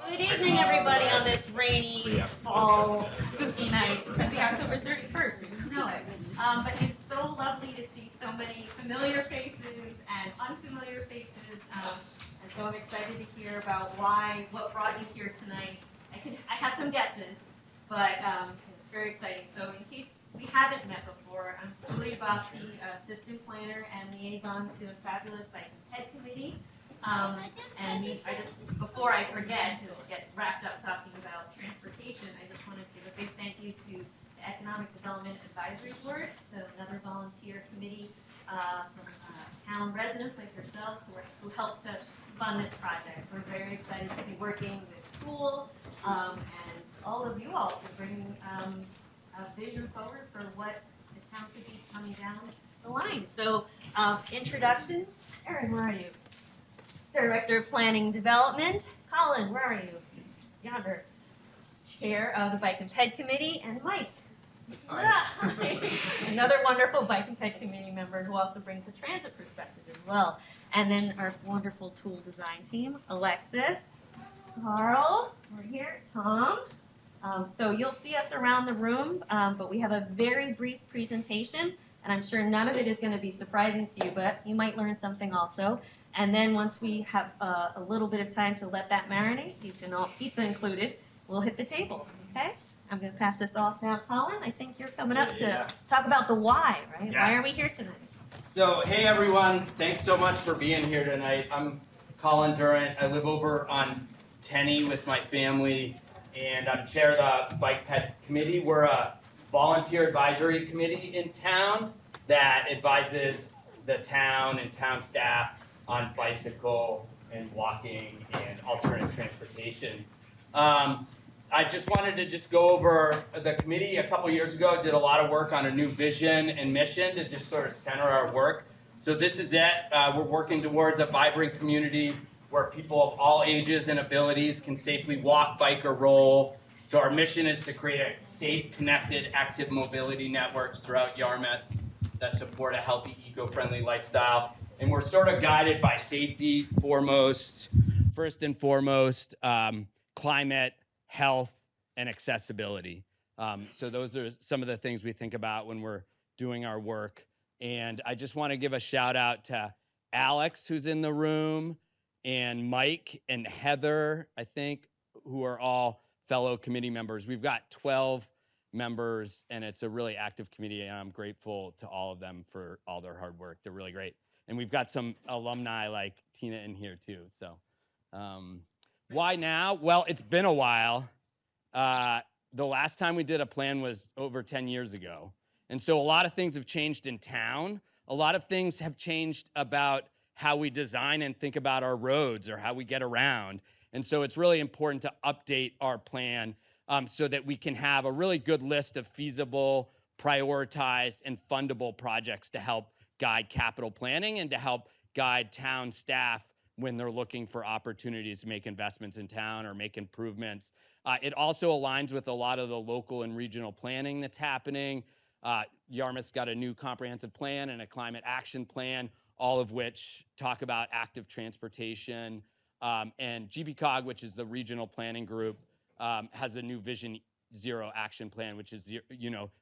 Good evening, everybody, on this rainy fall spooky night. It could be October 31st, we don't know it. But it's so lovely to see so many familiar faces and unfamiliar faces. And so I'm excited to hear about what brought you here tonight. I have some guesses, but it's very exciting. So in case we haven't met before, I'm Julie Bosky, Assistant Planner and Liaison to the fabulous Bike and Ped Committee. Before I forget, to get wrapped up talking about transportation, I just want to give a big thank you to the Economic Development Advisory Board, another volunteer committee from town residents like yourselves who helped to fund this project. We're very excited to be working with school and all of you all to bring a vision forward for what the town could be coming down the line. So, introductions. Erin, where are you? Director of Planning Development. Colin, where are you? Yonder. Chair of the Bike and Ped Committee. And Mike. Hi. Another wonderful Bike and Ped Committee member who also brings a transit perspective as well. And then our wonderful tool design team, Alexis, Carl, we're here, Tom. So you'll see us around the room, but we have a very brief presentation, and I'm sure none of it is going to be surprising to you, but you might learn something also. And then once we have a little bit of time to let that marinate, you can all, pizza included, we'll hit the tables, okay? I'm going to pass this off now. Colin, I think you're coming up to talk about the why, right? Yes. Why are we here tonight? So, hey everyone, thanks so much for being here tonight. I'm Colin Durant. I live over on Tenney with my family, and I'm chair of the Bike Ped Committee. We're a volunteer advisory committee in town that advises the town and town staff on bicycle and walking and alternative transportation. I just wanted to go over the committee. A couple years ago, did a lot of work on a new vision and mission to just sort of center our work. So this is it. We're working towards a vibrant community where people of all ages and abilities can safely walk, bike, or roll. So our mission is to create a safe, connected, active mobility networks throughout Yarmouth that support a healthy, eco-friendly lifestyle. And we're sort of guided by safety first and foremost, climate, health, and accessibility. So those are some of the things we think about when we're doing our work. And I just want to give a shout out to Alex, who's in the room, and Mike and Heather, I think, who are all fellow committee members. We've got 12 members, and it's a really active committee, and I'm grateful to all of them for all their hard work. They're really great. And we've got some alumni like Tina in here too. So why now? Well, it's been a while. The last time we did a plan was over 10 years ago. And so a lot of things have changed in town. A lot of things have changed about how we design and think about our roads or how we get around. And so it's really important to update our plan so that we can have a really good list of feasible, prioritized, and fundable projects to help guide capital planning and to help guide town staff when they're looking for opportunities to make investments in town or make improvements. It also aligns with a lot of the local and regional planning that's happening. Yarmouth's got a new comprehensive plan and a climate action plan, all of which talk about active transportation. And GBCOG, which is the regional planning group, has a new Vision Zero action plan, which is,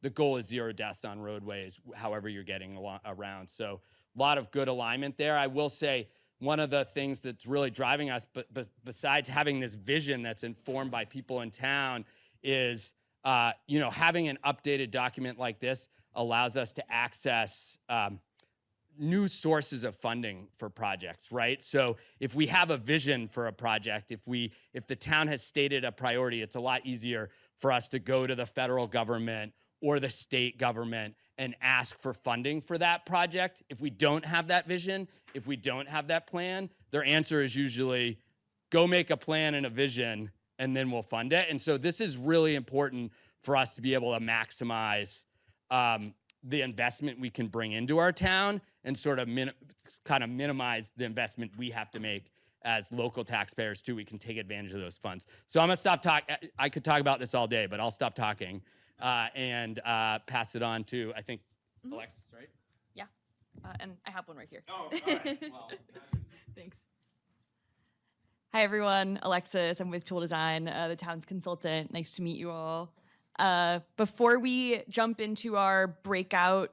the goal is 0 deaths on roadways, however you're getting around. So a lot of good alignment there. I will say one of the things that's really driving us, but besides having this vision that's informed by people in town, is having an updated document like this allows us to access new sources of funding for projects, right? So if we have a vision for a project, if the town has stated a priority, it's a lot easier for us to go to the federal government or the state government and ask for funding for that project. If we don't have that vision, if we don't have that plan, their answer is usually, go make a plan and a vision, and then we'll fund it. And so this is really important for us to be able to maximize the investment we can bring into our town and sort of minimize the investment we have to make as local taxpayers too. We can take advantage of those funds. So I'm gonna stop talking. I could talk about this all day, but I'll stop talking and pass it on to, I think, Alexis, right? Yeah, and I have one right here. Oh, all right. Well, Thanks. Hi, everyone. Alexis. I'm with Tool Design, the town's consultant. Nice to meet you all. Before we jump into our breakout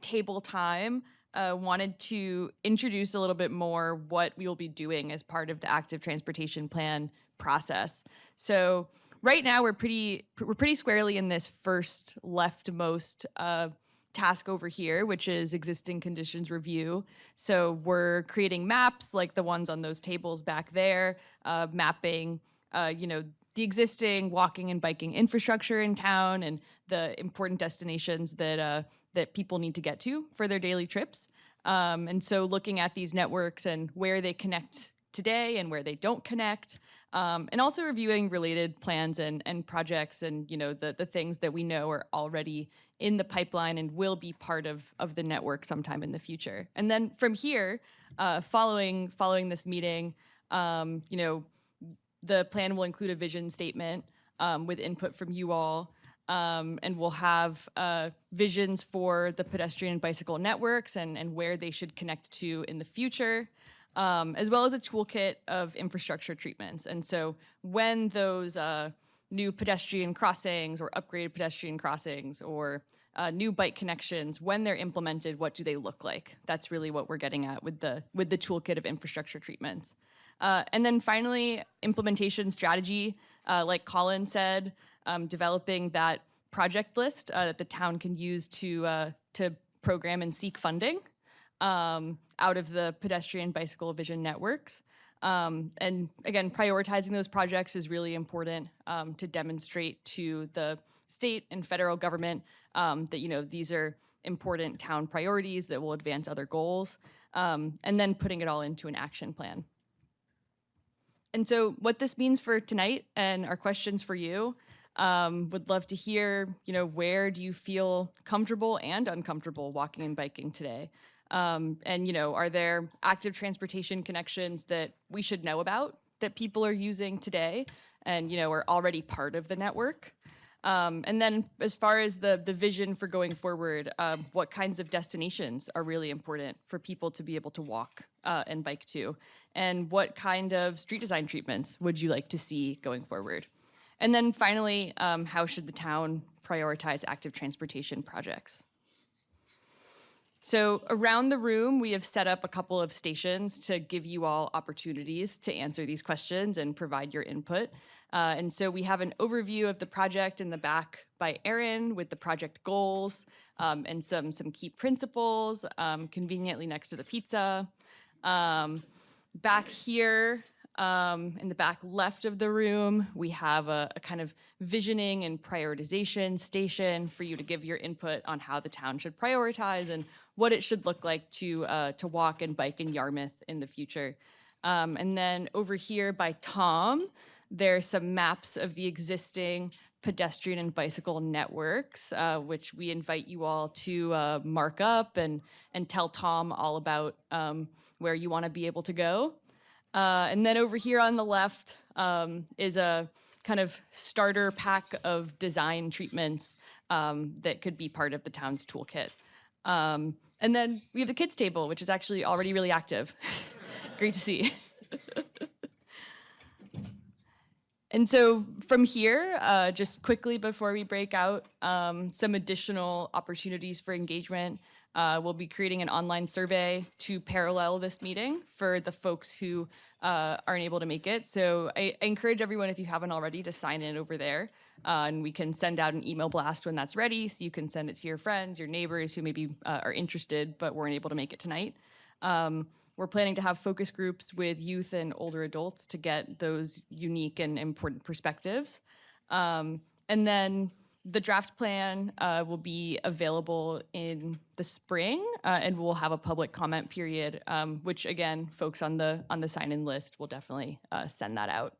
table time, wanted to introduce a little bit more what we will be doing as part of the active transportation plan process. So right now we're pretty squarely in this first leftmost task over here, which is existing conditions review. So we're creating maps like the ones on those tables back there, mapping, the existing walking and biking infrastructure in town and the important destinations that people need to get to for their daily trips. And so looking at these networks and where they connect today and where they don't connect, and also reviewing related plans and projects and the things that we know are already in the pipeline and will be part of the network sometime in the future. And then from here, following this meeting, the plan will include a vision statement with input from you all. And we'll have visions for the pedestrian and bicycle networks and where they should connect to in the future, as well as a toolkit of infrastructure treatments. And so when those new pedestrian crossings or upgraded pedestrian crossings or new bike connections, when they're implemented, what do they look like? That's really what we're getting at with the toolkit of infrastructure treatments. And then finally, implementation strategy, like Colin said, developing that project list that the town can use to program and seek funding out of the pedestrian bicycle vision networks. And again, prioritizing those projects is really important to demonstrate to the state and federal government that these are important town priorities that will advance other goals, and then putting it all into an action plan. And so what this means for tonight and our questions for you, would love to hear, where do you feel comfortable and uncomfortable walking and biking today? And, are there active transportation connections that we should know about that people are using today and, are already part of the network? And then as far as the vision for going forward, what kinds of destinations are really important for people to be able to walk and bike to? And what kind of street design treatments would you like to see going forward? And then finally, how should the town prioritize active transportation projects? So around the room, we have set up a couple of stations to give you all opportunities to answer these questions and provide your input. And so we have an overview of the project in the back by Erin with the project goals and some key principles, conveniently next to the pizza. Back here, in the back left of the room, we have a kind of visioning and prioritization station for you to give your input on how the town should prioritize and what it should look like to walk and bike in Yarmouth in the future. And then over here by Tom, there's some maps of the existing pedestrian and bicycle networks, which we invite you all to mark up and tell Tom all about where you want to be able to go. And then over here on the left is a kind of starter pack of design treatments that could be part of the town's toolkit. And then we have the kids table, which is actually already really active. Great to see. And so from here, just quickly before we break out, some additional opportunities for engagement. We'll be creating an online survey to parallel this meeting for the folks who aren't able to make it. So I encourage everyone, if you haven't already, to sign in over there. And we can send out an email blast when that's ready. So you can send it to your friends, your neighbors who maybe are interested but weren't able to make it tonight. We're planning to have focus groups with youth and older adults to get those unique and important perspectives. And then the draft plan will be available in the spring, and we'll have a public comment period, which again, folks on the sign-in list will definitely send that out.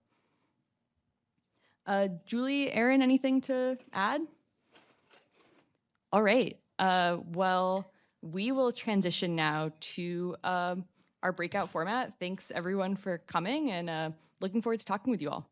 Julie, Erin, anything to add? All right. Well, we will transition now to our breakout format. Thanks everyone for coming, and looking forward to talking with you all.